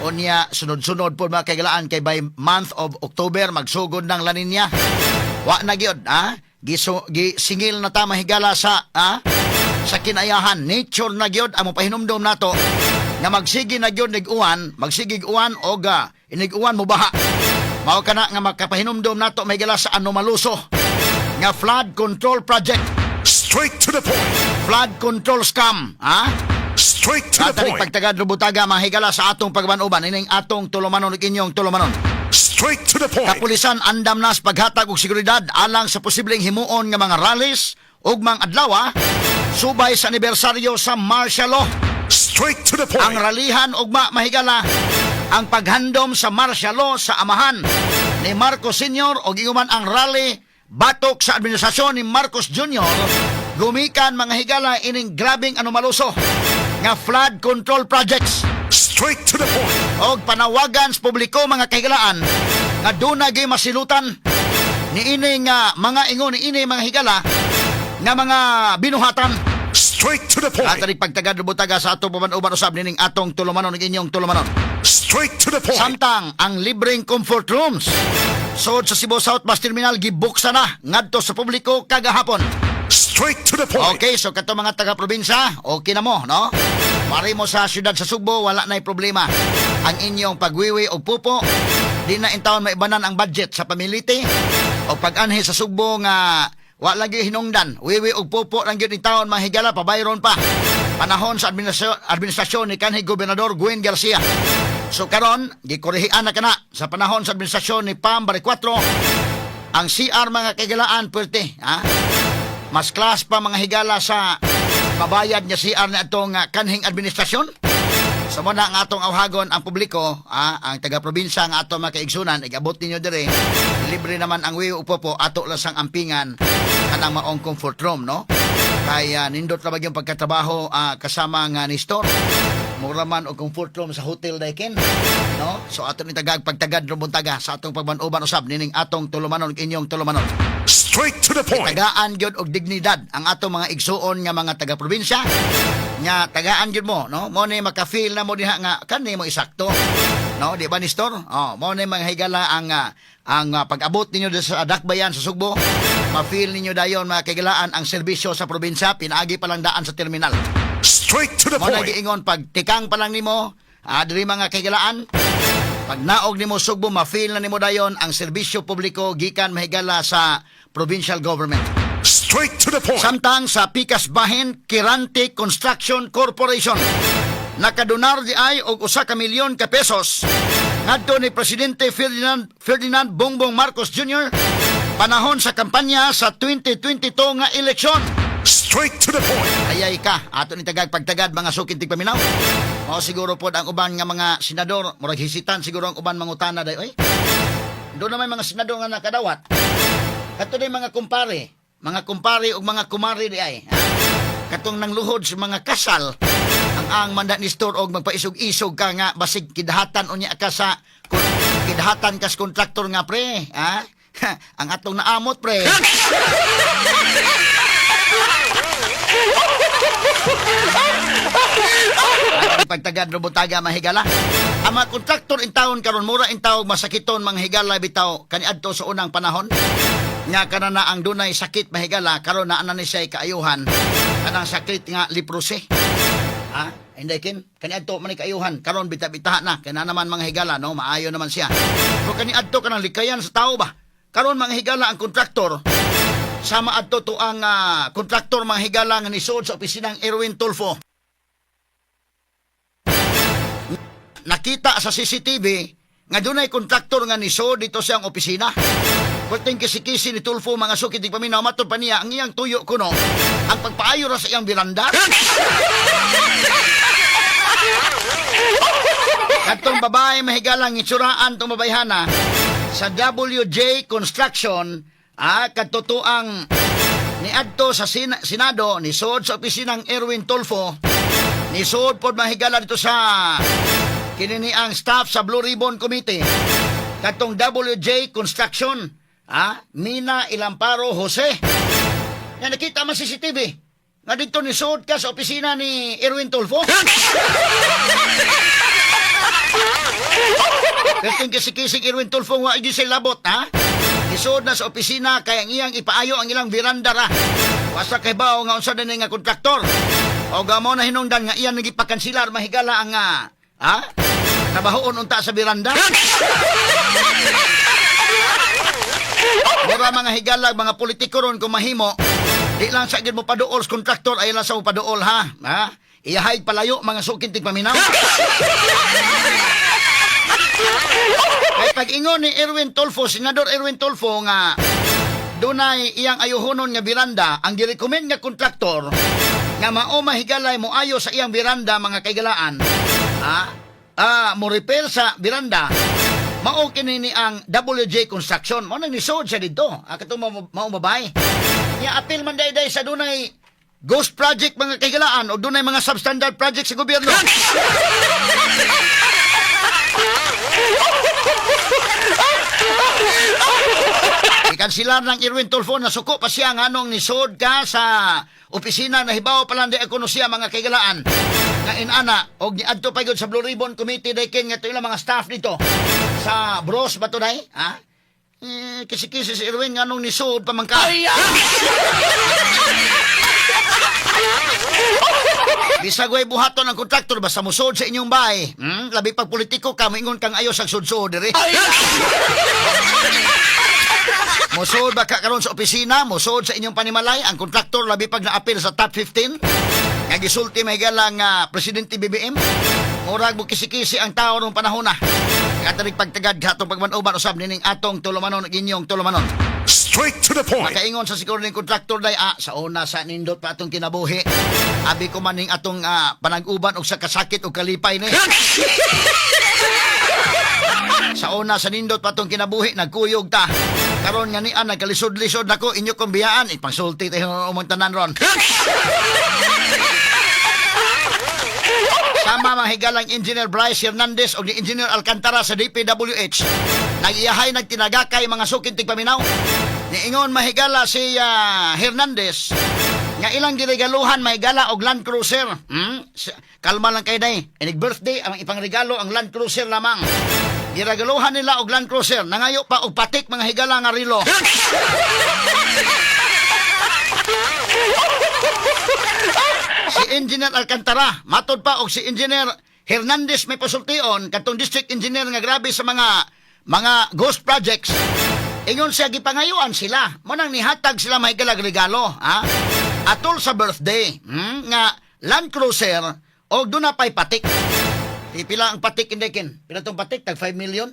Unya, sunod-sunod po mga kaigalaan kay by month of October, magsugod ng La Nina. Wa na gyud, gisingil na ta mahigala sa kinayahan. Nature na gyud ang pahinumdom nato nga magsigi na gyud nig-uwan, magsigig uwan o inig-uwan mo baha. Mao kana nga makapahinumdom nato mahigala sa anomaluso nga flood control project. Straight to the point. Flood control scam, Straight to the Kataling point. pagtagad lubutaga mahigala sa atong pagbanuban ining atong tulumanon ug inyong tulumanon. Straight to the point. Kapulisan andam na sa paghatag og seguridad alang sa posibleng himuon nga mga rallies ug mga adlaw subay sa anibersaryo sa martial law. Straight to the Ang point. ralihan ug mahigala ang paghandom sa martial law sa amahan ni Marcos Sr. ug iguman ang rally batok sa administrasyon ni Marcos Jr. gumikan mga higala ining grabing anomaluso nga flood control projects. Straight to the point. Og panawagan sa publiko mga kahigalaan nga doon gyud masilutan ni ini nga mga ingon ni ini mga higala nga mga binuhatan. Straight to the point. At pagtagad lubutaga sa atong paman-uban usab nining atong tulumanon ug inyong tulumanon. Straight to the point. Samtang ang libreng comfort rooms sud sa Cebu South Bus Terminal gibuksan na ngadto sa publiko kagahapon. Straight to the point. Okay, so kato mga taga-probinsya, okay na mo, no? Mari mo sa syudad sa Sugbo, wala na'y problema. Ang inyong pagwiwi o pupo, di na intawon maibanan ang budget sa pamiliti. O pag-anhi sa Sugbo nga, wala lagi hinungdan. Wiwi o pupo lang yun intawon mahigala, pabayron pa. Panahon sa administrasyon ni kanhi Gobernador Gwen Garcia. So karon, gikorihian na kana sa panahon sa administrasyon ni Pam Bariccuatro, ang CR mga kagalaan, pwerte, mas class pa mga higala sa mabayad niya CR na itong kanhing administrasyon. Sa muna ang atong awhagon ang publiko, ang taga-probinsya ang atong mga kaigsunan, igabot ninyo dire, libre naman ang wiwi upopo, ato lasang ampingan, kanang maong comfort room, no? Kaya nindot na yung pagkatrabaho kasama nga ni Store. Mura man o comfort room sa hotel daikin, no? So ato ni pagtagad rumbuntaga sa atong pagbanuban usab nining atong tulumanon inyong tulumanon. Straight to the point. Tagaan gyud og dignidad ang atong mga igsuon nga mga taga-probinsya. Nya tagaan gyud mo, no? Mo ni maka-feel na mo diha nga kani mo isakto. No, di ba ni Store? Mo ni mga higala ang pag-abot ninyo sa Dakbayan sa Sugbo. Ma-feel ninyo dayon mga kaigalaan ang serbisyo sa probinsya, pinaagi pa lang daan sa terminal. Straight to the Mo na point. giingon pag tikang pa lang nimo, diri mga kaigalaan, pag naog nimo Sugbo, ma-feel na nimo dayon ang serbisyo publiko gikan mahigala sa provincial government. Straight to the point. Samtang sa Pikas Bahin Kirante Construction Corporation, nakadonar di ay og 1 milyon ka pesos ngadto ni Presidente Ferdinand Bongbong Marcos Jr. panahon sa kampanya sa 2022 nga eleksyon. Straight to the point. Ayay ka, ato ni pagtagad mga sukid tigpaminaw. O siguro po ang uban nga mga senador, murag hisitan siguro ang uban mangutana day, oy. Doon naman mga senador nga nakadawat. Kato day mga kumpare ug mga kumari di ay. Katong nang luhod sa mga kasal, ang mandat ni Store og magpaisog-isog ka nga basig kidahatan unya ka sa kidahatan kas kontraktor nga pre, ang atong naamot pre. Pagtagad robutaga mahigala. Ang mga kontraktor in taon karon mura in taog masakiton mga higala bitaw kaniadto sa unang panahon. Nga kana na ang dunay sakit mahigala karon na ni siya kaayuhan. Kanang sakit nga leprosy. Hindi kin kaniadto man ni kaayuhan karon bita-bita na kana naman mga higala no maayo naman siya. Pero kaniadto kanang likayan sa tao ba. Karon mga higala ang kontraktor sama adto to ang kontraktor mga higala nga nisod sa opisinang Erwin Tulfo. Nakita sa CCTV nga dunay kontraktor nga nisod dito sa opisina. Pwedeng kisi-kisi ni Tulfo mga sukid di paminaw matod pa niya ang iyang tuyo kuno ang pagpaayo ra sa iyang biranda. Katong babae mahigalang itsuraan tong babayhana sa WJ Construction katutuang niadto sa Senado ni sod sa opisinang Erwin Tulfo ni sod pod mahigala dito sa kinini ang staff sa Blue Ribbon Committee katong WJ Construction Mina Ilamparo Jose. Yan nakita man CCTV nga dito ni sod ka sa opisina ni Erwin Tulfo. Perting kisi-kisig Irwin Tulfo wa di say labot ha. Isod na sa opisina kay ang iyang ipaayo ang ilang biranda ra. Wasa kay bao nga unsa dinhi nga kontraktor. O gamo na hinungdan nga iyan nagipakansilar mahigala ang trabahoon unta sa biranda. Mura mga higalag, mga politiko ron kung mahimo, di lang sa gid mo paduol sa kontraktor ay lang sa mo paduol ha. Iyahay palayo mga sukintig paminaw. Kay pag-ingon ni Erwin Tulfo, Senador Erwin Tulfo nga dunay iyang ayuhonon nga biranda, ang girekomend nga kontraktor nga mao mahigalay mo ayo sa iyang biranda mga kaigalaan. Mo repair sa biranda. Mao kini ni ang WJ Construction. Mao nang nisod siya dito. Katong mao babay. Ya apil man day sa dunay ghost project mga kaigalaan o dunay mga substandard project sa gobyerno. Ikansilar ng Irwin Tulfo na suko pa siya nganong nisod ka sa opisina na hibaw palang di ako siya mga kaigalaan nga inana og niadto pa gyud sa Blue Ribbon Committee daykin nga ilang mga staff dito sa Bros ba to day kisi-kisi si Irwin nganong nisod pa man ka. Bisag way buhaton ang kontraktor basta musod sa inyong bahay. Labi pag politiko ka moingon kang ayo sa sudsod diri. Musod ba ka karon sa opisina, musod sa inyong panimalay, ang kontraktor labi pag na-appeal sa top 15, nga gisulti may galang Presidente BBM, murag mo kisi-kisi ang tao nung panahon na. Katarig pagtagad ka itong pagmanuban usab nining atong tulumanon, inyong tulumanon. Straight to the point. Makaingon sa siguro ng kontraktor day, sa una sa nindot pa atong kinabuhi, abi ko man ning atong panag-uban o sa kasakit o kalipay ni. Sa una sa nindot pa itong kinabuhi, nagkuyog ta. Karon nga nian nagkalisod-lisod nako inyo kong biyaan ipangsulti tayo umuntanan ron. Sama mga higalang Engineer Bryce Hernandez o ni Engineer Alcantara sa DPWH. Nagiyahay nagtinagakay mga sukintig paminaw. Niingon mahigala si Hernandez nga ilang giregaluhan mahigala og Land Cruiser. Kalma lang kay day. Inig birthday ang ipangregalo ang Land Cruiser lamang. Giragaluhan nila og Land Cruiser. Nangayo pa og patik mga higala nga rilo. Si Engineer Alcantara, matod pa og si Engineer Hernandez may pasultion katong district engineer nga grabe sa mga ghost projects. Ingon siya gipangayuan sila. Mo nang nihatag sila mahigalag regalo, atol sa birthday, nga Land Cruiser og duna pay patik. Pila ang patik indekin? Pila tong patik? Tag 5 million?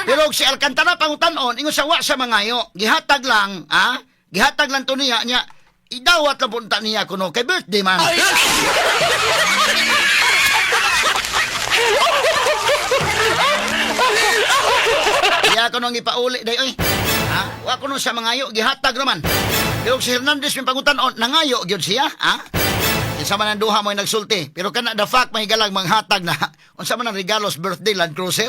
Pero si Alcantara pangutanon, ingon sa wa sa mangayo. Gihatag lang, gihatag lang to niya, idawat lang punta niya kuno kay birthday man. Iya ko nang ipauli day oy. Wa ko nung sa mangayo, gihatag naman. Pero si Hernandez may pangutanon, nangayo gyud siya, Isa man ang duha mo yung nagsulti. Pero kana the fact may galang manghatag na unsa man ang regalos birthday Land Cruiser.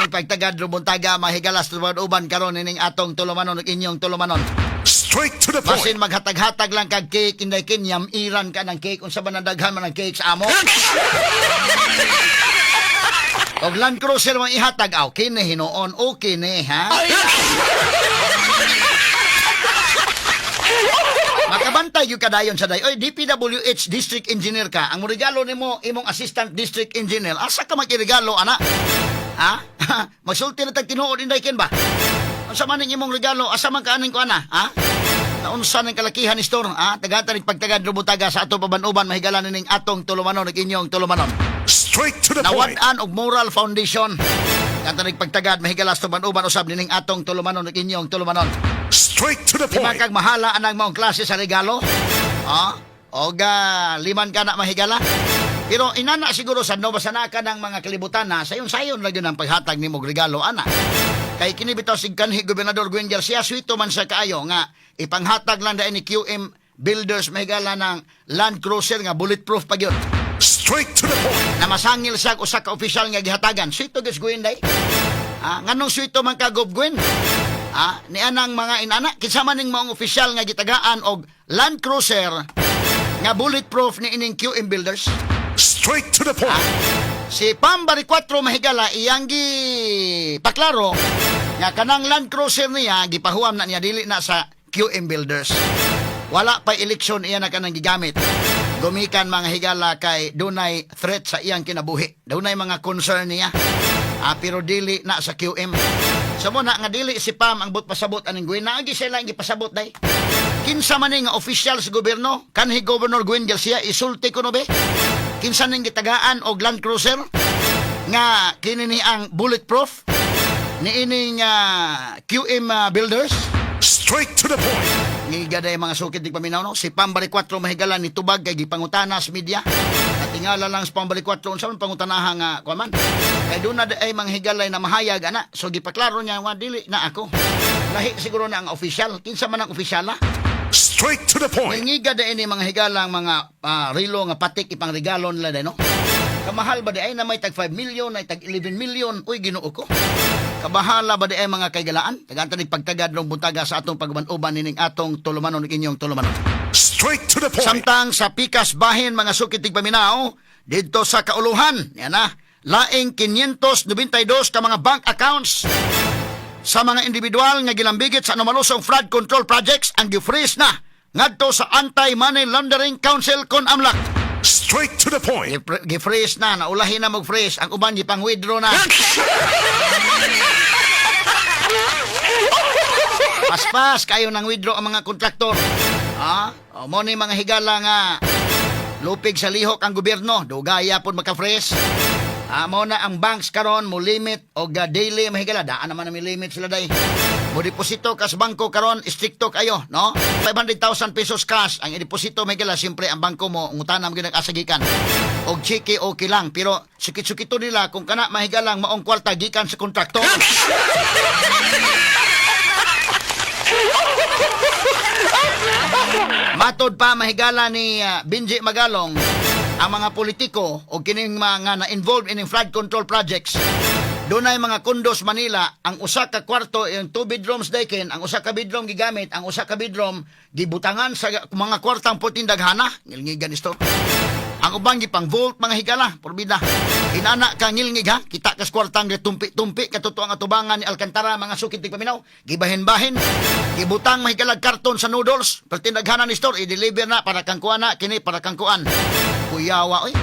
Pagtagad rumuntaga mahigalas uban karon ning atong tulumanon ug inyong tulumanon. Straight to the point. Basin maghatag-hatag lang kag cake inday kinyam iran ka ng cake unsa man ang daghan man ang cake sa amo. Og Land Cruiser mang ihatag okay na hinoon okay ni ha. Makabantay yung kadayon sa day. Oy, DPWH District Engineer ka. Ang regalo nimo imong Assistant District Engineer. Asa ka magregalo ana? Magsulti na tag tinuod inday ken ba? Unsa man ning imong regalo? Asa man kaaning ko ana? Naunsa ning kalakihan ni store? Tagad pagtagad rubutaga sa ato pabanuban mahigalan ning atong tulumanon ug inyong tulumanon. Straight to the point. Nawad-an og Moral Foundation. Katanig pagtagad mahigalas tuban-uban usab ning atong tulumanon ug inyong tulumanon. Straight to the Di man point. kag mahala anang maong klase sa regalo. Liman ka na mahigala. Pero inana siguro sa no basana ka ng mga kalibutan na sayon-sayon lang yun ang paghatag nimo regalo ana. Kay kini bitaw sig kanhi Gobernador Gwen Garcia suito man sa kaayo nga ipanghatag lang dai ni QM Builders mahigala ng Land Cruiser nga bulletproof pa gyud. Straight to the point. Na masangil siya usa ka opisyal nga gihatagan. Suito gis Gwen day. Nganong suito man ka Gob Gwen? Ni anang mga inana kinsa man ning maong opisyal nga gitagaan og Land Cruiser nga bulletproof ni ining QM Builders. Straight to the point. Si Pambari 4 mahigala iyang gi paklaro nga kanang Land Cruiser niya gipahuam na niya dili na sa QM Builders. Wala pa eleksyon iya na kanang gigamit. Gumikan mga higala kay dunay threat sa iyang kinabuhi. Dunay mga concern niya. Pero dili na sa QM. Sa muna nga dili si Pam ang pasabot aning Gwen. Naagi sila ang gipasabot day. Kinsa man nga official sa gobyerno, kanhi Governor Gwen Garcia, isulti ko no be? Kinsa ning gitagaan og Land Cruiser nga kini ni ang bulletproof ni ining QM Builders. Straight to the point. Gigaday mga sukit di paminaw no. Si Pambari 4 mahigalan ni tubag kay gipangutana sa media. At tingala lang sa Pambari 4 unsa man pangutanaha nga kuan. Kay do na ay mga higalay na mahayag ana. So gipaklaro niya nga dili na ako. Lahi siguro na ang official. Kinsa man ang opisyala? Straight to the point. Ngiga da ini mga higalang mga relo nga patik ipang regalo nila day no. Kamahal ba di ay na may tag 5 million, ay tag 11 million. Uy, Ginoo ko. Kabahala ba di ay mga kaygalaan? Tagantang ni pagtagad ng buntaga sa atong pagmanuban nining atong tulumanon inyong tulumanon. Straight to the point. Samtang sa pikas bahin mga sukitig paminaw dito sa Kauluhan, yan na, laing 592 ka mga bank accounts sa mga individual nga gilambigit sa anomalusong fraud control projects ang gifreeze na ngadto sa Anti-Money Laundering Council kon AMLAC. Straight to the point. Gifreeze na, naulahin na mag-freeze. Ang uban gipang withdraw na. Paspas kayo nang withdraw ang mga kontraktor. Mo ni mga higala nga lupig sa lihok ang gobyerno. Dugaya pod maka-freeze. Mo na ang banks karon mo limit og daily mahigala. Daan naman na may limit sila day. Mo deposito kas bangko karon stricto kayo, no? 500,000 pesos cash ang ideposito mahigala. Siyempre ang bangko mo ungutanam gyud nag-asagikan. Og chiki okay lang, pero sukit-sukito nila kung kana mahigalang maong kwarta gikan sa kontraktor. Matod pa mahigala ni Benji Magalong, ang mga politiko o kining mga na-involved in flood control projects, dunay mga condos Manila, ang usa ka kwarto, yung 2 bedrooms dayken, ang usa ka bedroom gigamit, ang usa ka bedroom gibutangan sa mga kwartang puting daghana, ngilngigan isto. Ang ubang gipang vault mga higala, porbida. Inana ka ngilngig ha, kita kas kwartang tumpi-tumpi katuto ang atubangan ni Alcantara mga sukit tig paminaw, gibahin-bahin, gibutang mahigalag karton sa noodles, pertindaghanan ni store i-deliver na para kang kuana, kini para kang kuan. Kuyawa oy.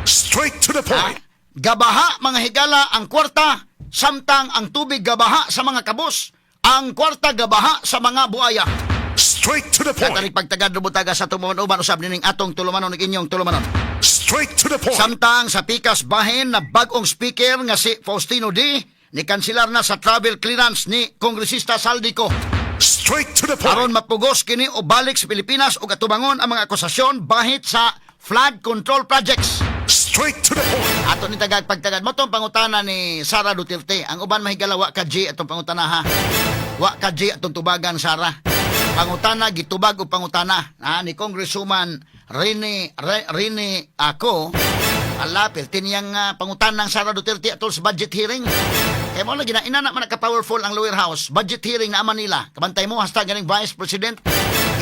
Straight to the point. Gabaha mga higala ang kwarta, samtang ang tubig gabaha sa mga kabos, ang kwarta gabaha sa mga buaya. Straight to the point. Katanig pagtagad butaga sa tumuman-uban usab nining atong tulumanon ug inyong tulumanon. Straight to the point. Samtang sa pikas bahin na bagong speaker nga si Faustino D ni kanselar na sa travel clearance ni Kongresista Saldico. Straight to the point. Aron mapugos kini o balik sa Pilipinas ug atubangon ang mga akusasyon bahit sa flood control projects. Straight to the point. Ato ni tagag pagtagad mo tong pangutana ni Sara Duterte. Ang uban mahigala wa ka G atong pangutana ha. Wa ka G atong tubagan Sara. Pangutana gitubag og pangutana ni Congresswoman Rene ako alapil tiniyang pangutana ng Sara Duterte atol sa budget hearing. Kaya mo lagi na inana man ka-powerful ang lower house. Budget hearing na Manila. Kabantay mo hasta ganing Vice President.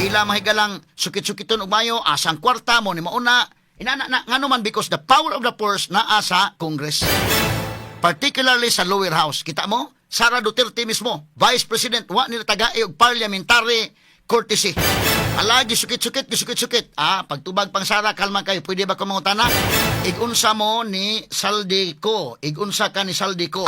Ila mahigalang sukit-sukiton og mayo asang kwarta mo ni mauna. Inana na ngano man because the power of the purse naa sa Congress. Particularly sa lower house. Kita mo? Sara Duterte mismo, Vice President, wa nila tagai og parliamentary courtesy. Alagi sukit-sukit. Pagtubag pang Sara, kalma kayo. Pwede ba ko mangutana? Igunsa mo ni Saldico. Igunsa ka ni Saldico.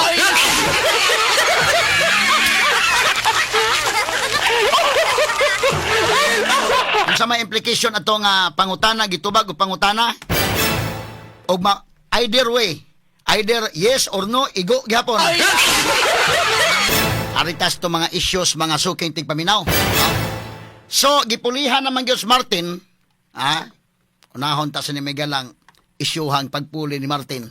Sa may implication atong pangutana, gitubag o pangutana, o either way, either yes or no, igo gyapon. Aritas to mga issues, mga suking tigpaminaw. So, gipulihan naman Diyos Martin, unahon ta sa ni Megalang isyuhang pagpuli ni Martin.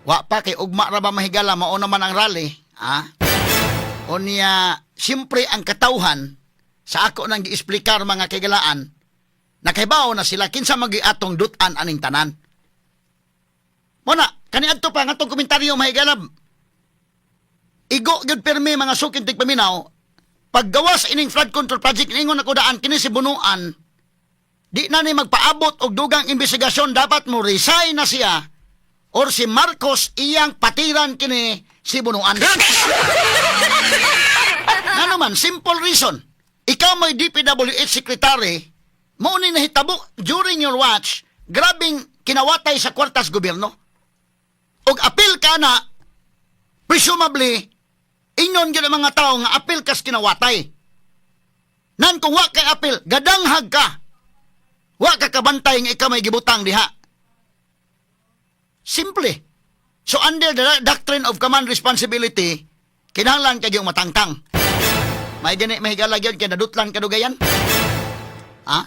Wa pa kay ugma ra ba mahigala, mao naman ang rally, o niya, siyempre ang katawhan, sa ako nang gi-explicar mga kagalaan, nakaibaw na sila, kinsa magiatong dutan aning tanan. Muna, kaniadto pa nga itong komentaryo mahigalab. igo gyud permi mga sukintig paminaw, paggawas ining flood control project ningon ako daan kini si Bunuan, di na ni magpaabot og dugang investigasyon, dapat mo resign na siya or si Marcos iyang patiran kini si Bunuan. Nga naman, simple reason. Ikaw may DPWH secretary, mo ni nahitabo during your watch, grabing kinawatay sa kwartas gobyerno. Og apil ka na, presumably, inyon gyud ang mga tao nga apil kas kinawatay. Nan kung wa kay apil, gadanghag ka. Wa ka kabantay nga ikaw may gibutang diha. Simple. So under the doctrine of command responsibility, kinahanglan kay yung matangtang. May gani mahigala gyud kay nadutlan kadugayan. Ha?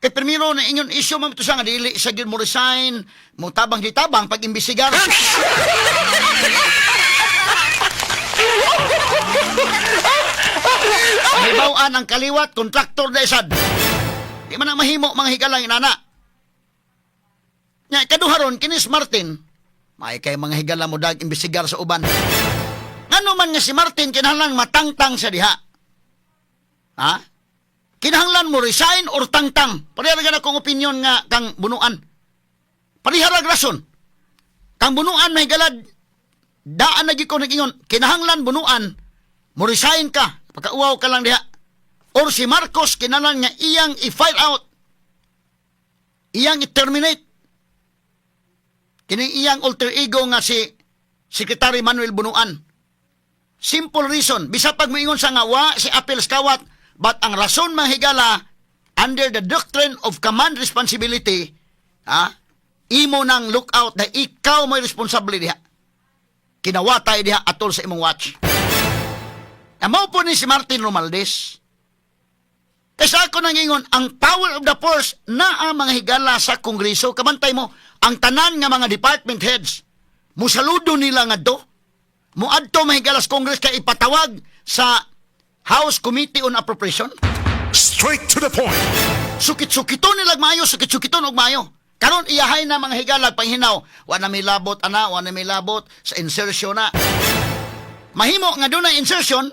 Kay primero na inyon issue man to sa nga dili sa gyud mo resign, mo tabang di tabang pag imbestigar. Mahibawaan ang kaliwat, kontraktor na isad. Di man na mahimo mga higalang inana. Nya kaduharon kinis Martin, may kay mga higala mo dag imbestigar sa uban. Ngano man nga si Martin kinahanglan matangtang sa diha. Ha? Kinahanglan mo resign or tangtang. Pariharagan akong opinion nga kang Bunuan. Pariharag rason. Kang Bunuan may galad, daan lagi ko nag-ingon, kinahanglan Bunuan, mo resign ka, pagkauwaw ka lang diha. Or si Marcos, kinahanglan nga iyang i-file out, iyang i-terminate. Kining iyang alter ego nga si Secretary Manuel Bunuan. Simple reason. Bisa pag moingon sa nga wa si appeals kawat, but ang rason mahigala under the doctrine of command responsibility, imo nang look out na ikaw may responsable diha. Kinawatay diha atol sa imong watch. Amo po ni si Martin Romualdez. Kaysa ako nangingon, ang power of the force na ang mga higala sa Kongreso, kamantay mo, ang tanan nga mga department heads, musaludo nila nga do, muadto mahigala sa Congress kay ipatawag sa House Committee on Appropriation. Straight to the point. Sukit-sukito nilag mayo, sukit-sukito og mayo. Karon iyahay na mga higalag panghinaw, wa na may labot ana, wa na may labot sa insertion na. Mahimo nga doon na insertion,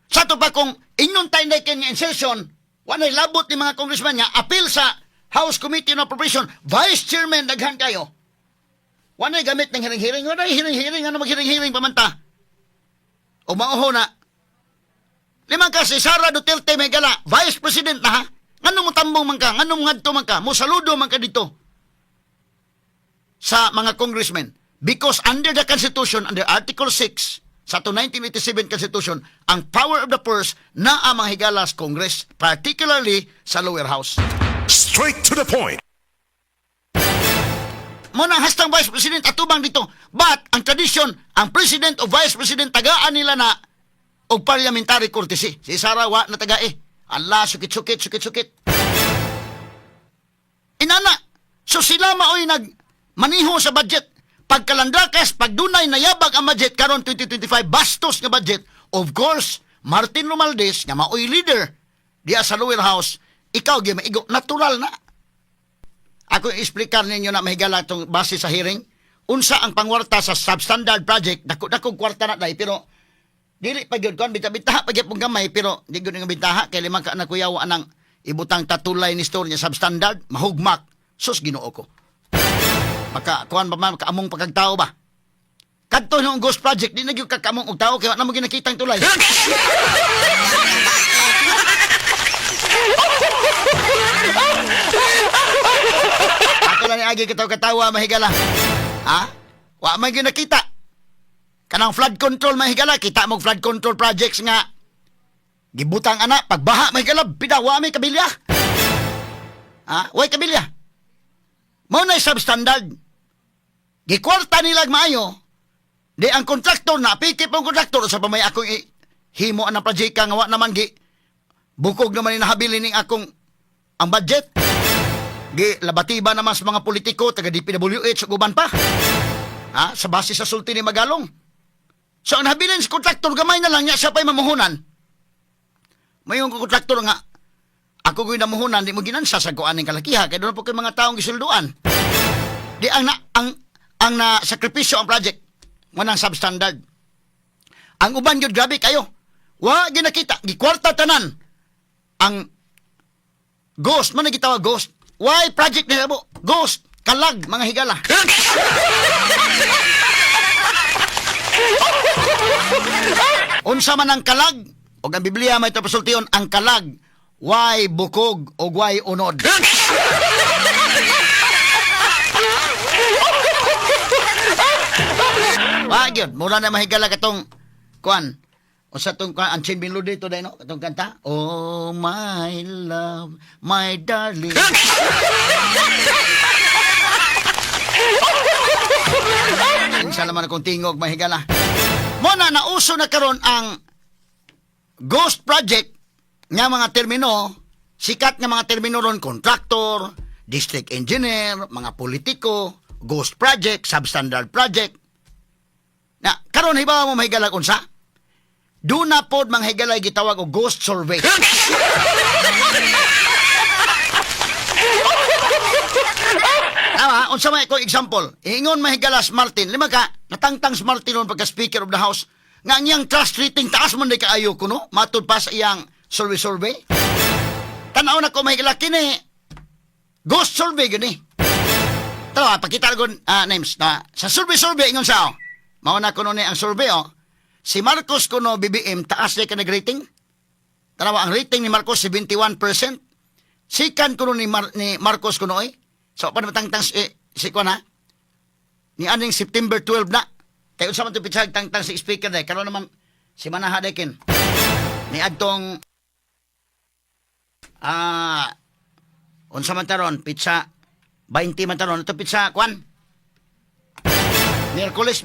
sa to pa kung inyon tayo na nga insertion, wa na labot ni mga congressman nga appeal sa House Committee on Appropriation, Vice Chairman daghan kayo. Wa na gamit ng hiring-hiring, wa na hiring-hiring, ano mag-hiring-hiring pamanta. O mauho na, limang ka si Sara Duterte may gala, Vice President na ha? Nganong mo tambong man ka? Nganong ngadto man ka? Mo saludo man ka dito sa mga congressmen. Because under the Constitution, under Article 6 sa 1987 Constitution, ang power of the purse na ang mga higala sa Congress, particularly sa lower house. Straight to the point. Mo nang hastang Vice President atubang dito. But ang tradition, ang President o Vice President tagaan nila na og parliamentary courtesy. Si Sara wa na taga Allah, sukit-sukit. Inana, so sila maoy nagmaniho sa budget. Pagkalandrakas, pag dunay nayabag ang budget karon 2025, bastos nga budget. Of course, Martin Romualdez, nga maoy leader diya sa lower house, ikaw gyud maigo, natural na. Ako explicar ninyo na mahigala itong base sa hearing. Unsa ang pangwarta sa substandard project, dako kwarta na dai, pero dili pa gyud kon bitaha pa gyud pong gamay, pero di gyud nga bitaha kay lima ka na kuyaw anang ibutang tatulay ni store niya substandard mahugmak. Sus Ginoo ko. Maka kuan ba man kaamong pagkagtao ba? Kadto ng ghost project di na gyud kakamong og tao kay wa na mo ginakitang tulay. Ako lang ni agi katawa mahigala. Ha? Wa man gyud nakita. Kanang flood control mahigala, kita mo flood control projects nga gibutang ana pagbaha mahigala bidawa may kabilya. Ha? Way kabilya. Mao na substandard. Gikwarta nila maayo. Di ang kontraktor na pikip ang kontraktor sa pamay akong himo ang project nga wa naman gi bukog naman ni nahabilin ning akong ang budget. Gi labatiba naman sa mga politiko taga DPWH ug uban pa. Ha? Sa base sa sulti ni Magalong. So, ang habilin sa kontraktor, gamay na lang niya, siya pa'y mamuhunan. Mayroong kontraktor nga, ako ko'y namuhunan, di mo ginansa sa kuaning kalakiha, kaya doon po kayo mga taong gisulduan. Di ang na sakripisyo ang project, wanang substandard. Ang uban yun, grabe kayo. Wa, ginakita. Gikwarta tanan. Ang ghost, man nagitawag ghost. Why project nila mo? Ghost, kalag, mga higala. Unsa man ang kalag, o ang Biblia may tapasultion, ang kalag, why bukog o why unod. Wag yun, mura na mahigala katong, kuan, o sa itong Unseen Melody ito dahil, no? Itong kanta, oh my love, my darling. Minsan naman akong tingog, mahigala. Muna, nauso na karon ang ghost project nga mga termino, sikat nga mga termino ron, contractor, district engineer, mga politiko, ghost project, substandard project. Na, karon hibawa mo mahigala unsa? Do na pod mga higalay gitawag og ghost survey. Tama, unsa may ko example. Ingon mahigalas Martin, lima ka natangtang si Martin on pagka speaker of the house. Nga niyang trust rating taas man day kaayo kuno, matud pa sa iyang survey. Tanaw na ko mahigala kini. Ghost survey gani. Tawa pakita ko names na sa survey ingon sa mao na kuno ni ang survey Si Marcos kuno BBM taas day ka nag-rating. Tanawa ang rating ni Marcos 71%. Sikan kuno ni Marcos kuno So pa matangtang si ko na ni aning September 12 na. Kay unsa man to pitsag tangtang si speaker day karon naman si Manaha Dekin. Ni adtong unsa man taron pizza 20 man taron ito pizza kwan. Miyerkules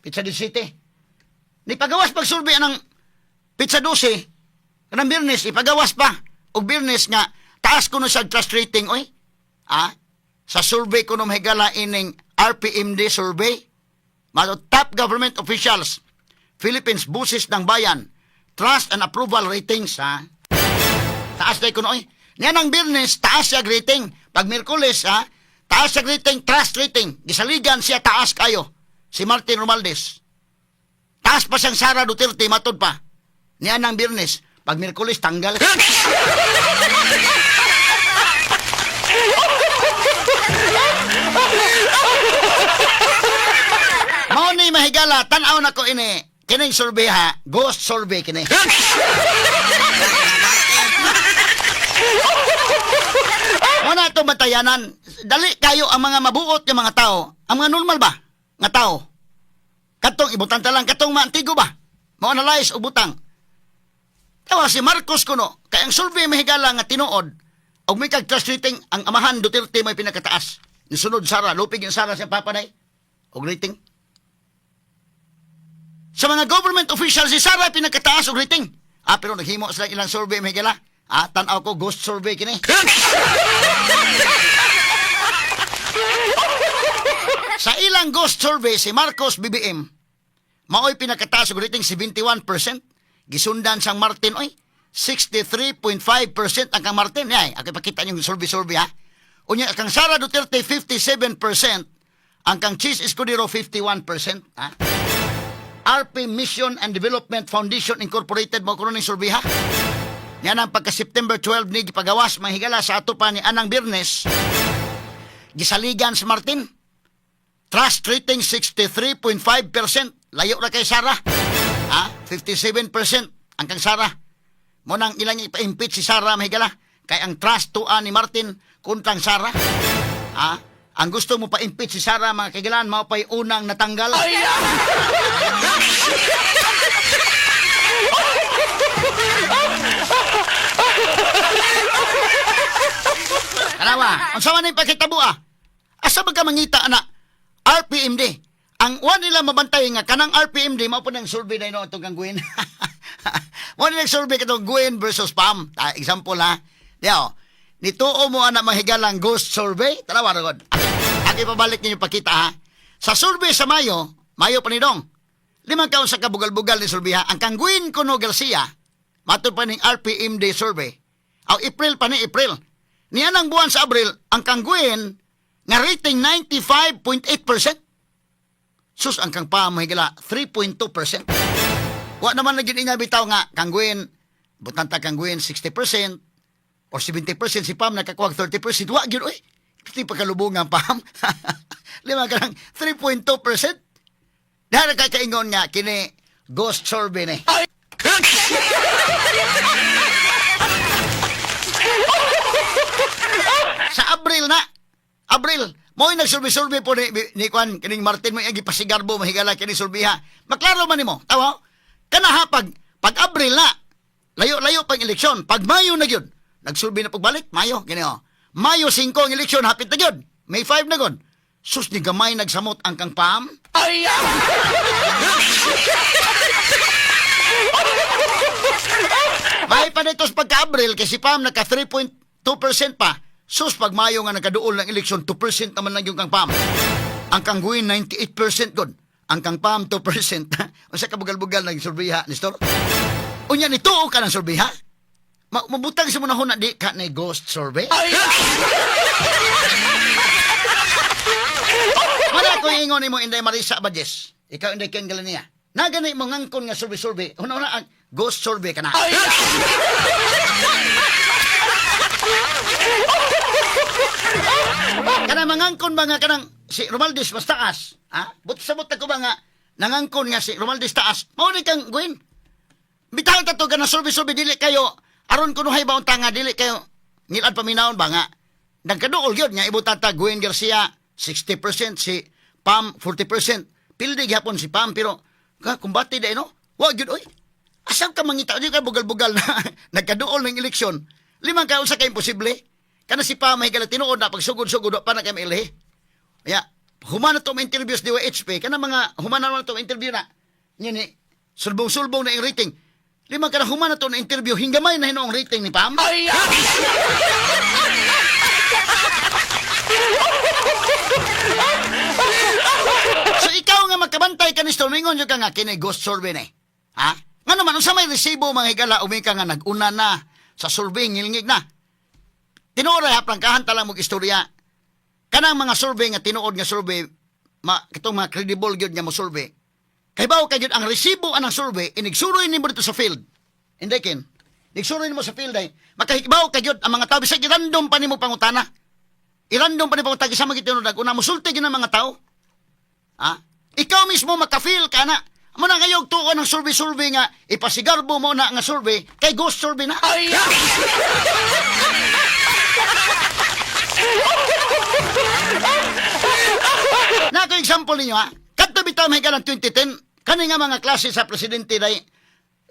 pizza 17. Ni pagawas pag survey ng pizza 12 kanang Biyernes ipagawas pa og Biyernes nga taas kuno sa trust rating sa survey kuno mahigala ining RPMD survey mga top government officials Philippines busis ng bayan trust and approval ratings taas day kuno niyan ang Biyernes taas siya rating pag Miyerkules taas siya rating trust rating gisaligan siya taas kayo si Martin Romualdez taas pa siyang Sara Duterte matod pa niyan ang Biyernes pag Miyerkules tanggal. Mao ni mahigala tan-aw na ko ini kining survey ghost survey kini. Muna ito batayanan dali kayo ang mga mabuot ng mga tao ang mga normal ba nga tao katong ibutang talang katong maantigo ba mo analyze o butang tawa si Marcos kuno kay ang survey mahigala nga tinuod og may kag-trust rating ang amahan Duterte may pinakataas ni sunod Sara lupig yung Sara siya papanay og rating sa mga government officials si Sara pinakataas og rating pero naghimo sila ilang survey mahigala tan-aw ko ghost survey kini. Sa ilang ghost survey si Marcos BBM maoy pinakataas og rating 71%. Gisundan sang Martin 63.5% ang kang Martin. Ako ipakita niyo survey Unya kang Sara Duterte 57%, ang kang Cheese Escudero 51%, RP Mission and Development Foundation Incorporated mo kuno ning survey Yan ang pagka September 12 ni gipagawas mahigala sa ato pa ni anang Biyernes. Gisaligan si Martin. Trust rating 63.5%. Layo ra kay Sara. 57% ang kang Sara. Mo nang ilang ipa-impeach si Sara mahigala kay ang trust tuan ni Martin kontrang Sara. Ang gusto mo pa-impeach si Sara mga kaigalan mao pay unang natanggal. Kanawa, ang sama na yung pagkitabo asa ba ka mangita RPMD. Ang one nila mabantay nga kanang RPMD mao po ng survey na ino itong kang Gwen. Mo na survey katong Gwen versus Pam. Example Diyo, nituo mo na mahigalang ghost survey. Tanawa ragod. Aki pabalik ninyo pakita Sa survey sa Mayo pa ni Dong. 5 kaon sa kabugal-bugal ni survey Ang kang Gwen Kuno Garcia, matod pa ning RPMD survey. April pa ni April. Niyan ang buwan sa Abril, ang kang Gwen nga rating 95.8%. Sus ang kang pa mahigala 3.2%. Wa naman na gid nga bitaw nga kangguin butanta kangguin 60% or 70% si Pam nakakuha 30%. Wa gyud oy. Piti pagkalubungan Pam. Lima ka ng 3.2%. Dahil nakakaingon nga kini ghost survey ni. Sa Abril na. Abril. Mo'y nagsurvey-survey po ni Kwan, kining Martin mo yung ipasigarbo, mahigala kining surveyha. Maklaro man nimo, tawa? Kanaha, pag Abril na, layo-layo pang eleksyon. Pag Mayo na yun, nagsurvey na pagbalik, Mayo, gini o. Mayo 5 ang eleksyon, hapit na yun. May 5 na yun. Sus, ni gamay nagsamot ang kang Pam. Ay! May pa dito sa pagka-Abril, kasi Pam naka 3.2% pa. Sus, pag Mayo nga nagkaduol ng eleksyon, 2% naman lang yung kang Pam. Ang kang Guin, 98% good. Ang kang Pam, 2%. O sa kabugal-bugal ng surveyha, Nestor? Unya, nituo ka ng surveyha? Mabutang sa muna na di ka na ghost survey? Ay! Wala ko ingon mo Inday Marisa Badjes. Ikaw Inday Ken Galania. Naganay mo ngangkon nga survey. Una-una ang ghost survey ka na. Ay! Kana mangangkon ba nga kanang si Romaldes mas taas? Ha? Sabot ako ba nga nangangkon nga si Romaldes taas? Mao ni kang Gwen. Bitaw ta to kana survey dili kayo aron kuno hay baon tanga dili kayo ngilad paminawon ba nga. Nagkaduol gyud nga ibutan ta Gwen Garcia 60% si Pam 40%. Pildi gyapon si Pam pero kumbati day no. Wa gyud oy. Asam ka mangita di ka bugal-bugal na nagkaduol ng eleksyon. Limang ka usa ka imposible. Kana si Pam mahigala tinuod na pagsugod-sugod pa na kay mailhi. Ya, humana to interviews di HP kana mga humana man to interview na. Ni sulbong-sulbong na yung rating. Limang ka na humana to na interview hingamay na hinoong rating ni Pam. Ay! So ikaw nga magkabantay ka ni Stormingon yung ka nga kini ghost survey na ha? Nga naman, unsa may resibo mga higala umika nga nag-una na sa survey ngilngig na. Tinuod ay prangkahan talang mong istorya. Kanang mga survey nga tinuod nga survey, katong mga credible gyud nga mo survey. Kay bawo ka gyud ang resibo anang survey inigsuroy nimo dito sa field. Hindi ken. Nigsuroy nimo sa field ay makahibaw ka gyud ang mga tao bisag random pa nimo pangutana. I-random pa nimo pangutana sa mga tinuod una musulti gyud ang mga tao. Ha? Ikaw mismo maka-feel ka na. Amo na kayog tuon ng survey nga ipasigarbo mo na nga survey kay ghost survey na. Ay! Na ako example ninyo ha. Kadto bitaw mahigala 2010 kani nga mga klase sa presidente day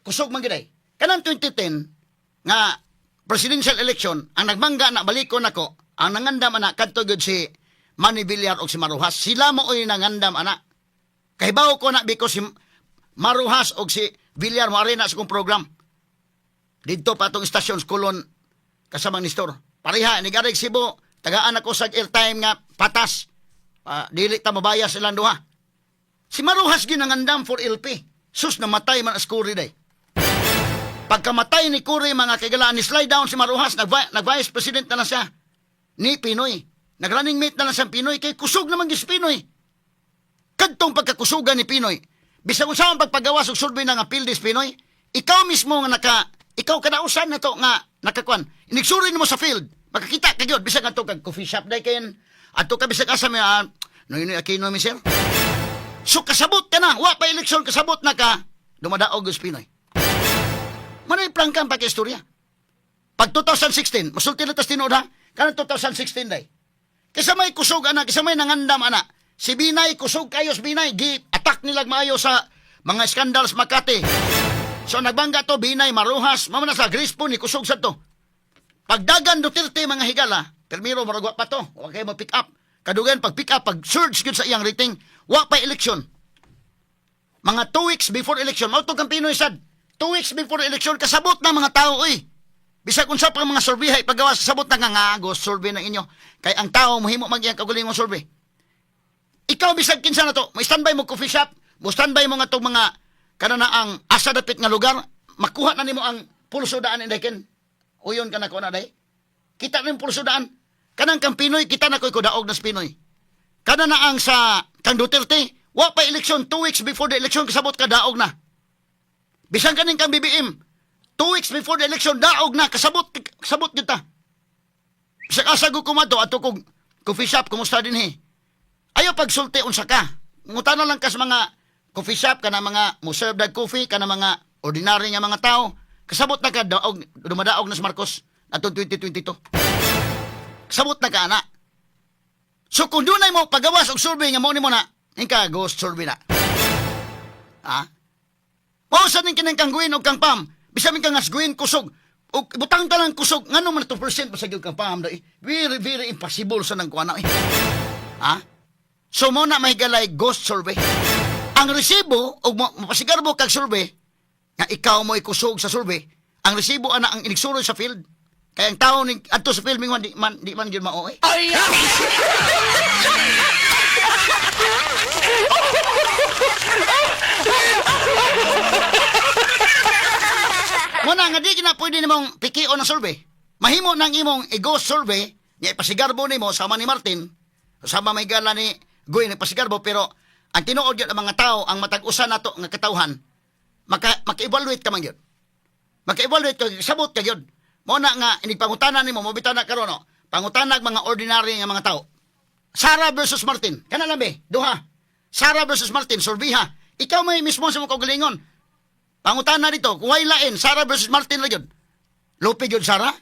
kusog man giday. Kanang 2010 nga presidential election ang nagmangga na balikon nako ang nangandam ana kadto gyud si Manny Villar og si Maruhas. Sila mo oy nangandam ana. Kahibaw ko na because si Maruhas og si Villar mo arena sa kong program. Dito pa tong istasyon Kulon kasama ni Nestor. Pareha ni Gareg Cebu, tagaan ako sa airtime nga patas. Dili ta mabaya silang duha. Si Maruhas ginangandam for LP. Sus namatay man as Kuri day. Pagkamatay ni Kuri mga kagalaan ni slide down si Maruhas nag-vice president na siya ni Pinoy. Nag-running mate na lang sa Pinoy kay kusog naman gis Pinoy. Kadtong pagkakusugan ni Pinoy, bisag usahan pagpagawas og survey na nga Pildes Pinoy, ikaw mismo nga ikaw kadausan na to nga nakakwan. Inigsuri nimo sa field, makakita ka gyud bisag ato kag coffee shop day kayen. Ato ka bisag asa may noy akino mi sir. So kasabot ka na, wa pa eleksyon kasabot na ka, dumadaog gis Pinoy. Manay prangkang pagka-istorya. Pag 2016, masulti na tas tinuod ha, kanang 2016 day. Kisa may kusog ana, kisa may nangandam ana. Si Binay, kusog kayos Binay, gi-attack nilag maayo sa mga skandal sa Makati. So nagbangga to, Binay, Maruhas, mamana sa Grispo ni kusog sa to. Pagdagan Duterte mga higala, Permiro, maragwa pa to, huwag kayo mag-pick up. Kadugan, pag-pick up, pag-surge yun sa iyang rating, wa pa eleksyon. Mga 2 weeks before election, mautog kang Pinoy sad. 2 weeks before election, kasabot na mga tao, uy. Bisag unsa pa mga survey, paggawa sa sabot na nga ghost survey na inyo. Kay ang tao, muhimo mag-iyang kaguling mong survey. Ikaw bisag kinsa na to, may standby mo coffee shop, mo standby mo nga tong mga kanana ang asa dapit nga lugar, makuha na nimo ang pulso daan inday ken. Uyon ka na ko na day. Kita rin pulso daan. Kanang kang Pinoy, kita na ko'y kudaog na sa Pinoy. Kanana ang sa kang Duterte, wa pa eleksyon 2 weeks before the election kasabot ka daog na. Bisan kaning kang BBM. 2 weeks before the election, daog na, kasabot yun ta. Sa kasagod ko mato, ato kong coffee shop, kumusta din Ayaw pagsulti unsa ka. Ngutana lang ka sa mga coffee shop, ka na mga muserve dag coffee, ka na mga ordinary nga mga tao. Kasabot na ka, dumadaog na sa Marcos, atong 2022. Kasabot na ka, ana. So kung dunay mo pagawas og survey nga mo ni mo na, hingka ghost survey na. Ha? Mausan ning kinang kangguin og kang pam. Bisamin kang asguin kusog. O butang ta lang kusog. Ngano man 2% pasagil kang pam dai. Very very impossible sa nang kuana Ha? So mo na mahigalay ghost survey. Ang resibo og mapasigarbo kag survey nga ikaw mo ikusog sa survey. Ang resibo ana ang inigsuroy sa field. Kaya ang tao ni adto sa filming di man gyud mao Ay! Muna nga di na pwede nimong pikio ng survey. Mahimo nang imong i-ghost survey, nga ipasigarbo nimo sama ni Martin, sama may gala ni Goy ni pasigarbo, pero ang tinuod yun ang mga tao, ang matag-usa nato nga katawhan, maka-evaluate ka man yun. Maka-evaluate ka, sabot ka yun. Muna nga, inigpangutanan nimo, mabitaw na karoon, no? Pangutanag mga ordinary nga mga tao. Sarah versus Martin. Kana lang be, duha. Sarah versus Martin, survey ha. Ikaw may mismo sa mga kagalingon. Pangutan na dito, kung way lain, Sarah versus Martin lang yun. Lupig yun, Sarah?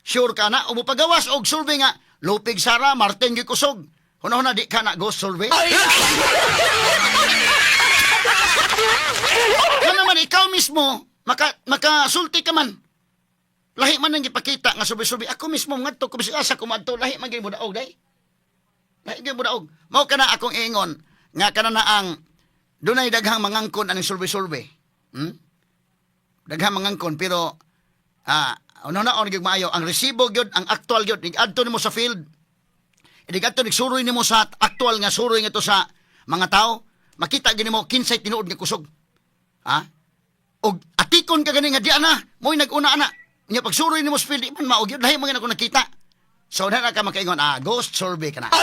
Sure ka na? O mo pagawas og survey nga, lupig Sarah, Martin yung kusog. Huna-huna di ka na ghost survey. Kaya naman, ikaw mismo, makasulti ka man. Lahi man nang ipakita nga survey-survey. Ako mismo, nga to, kubis asa kumadto, lahi man gini mo daog, day. Lahi gini mo daog. Mao ka na akong ingon, nga ka na ang, dunay daghang mangangkon anong survey-survey. Daghang mangangkon pero una-una gyud maayo ang resibo gyud ang actual gyud adto nimo sa field. Adto nigsuroy nimo sa actual nga suroy nga to sa mga tao, makita gyud nimo kinsay tinuod nga kusog. Ha? Og atikon ka gani nga di ana, mo'y nag-una ana. Nya pagsuroy nimo sa field di man mao gyud lahi man ako nakita. So na ka makaingon ghost survey kana.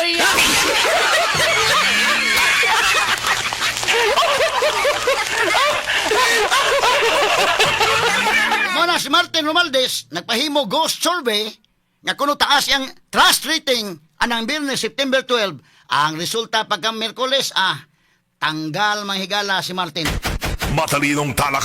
Muna si Martin Romualdez nagpahimo ghost survey nga kuno taas ang trust rating anang Biyernes September 12. Ang resulta pagka Miyerkules tanggal manghigala si Martin. Matalinong talak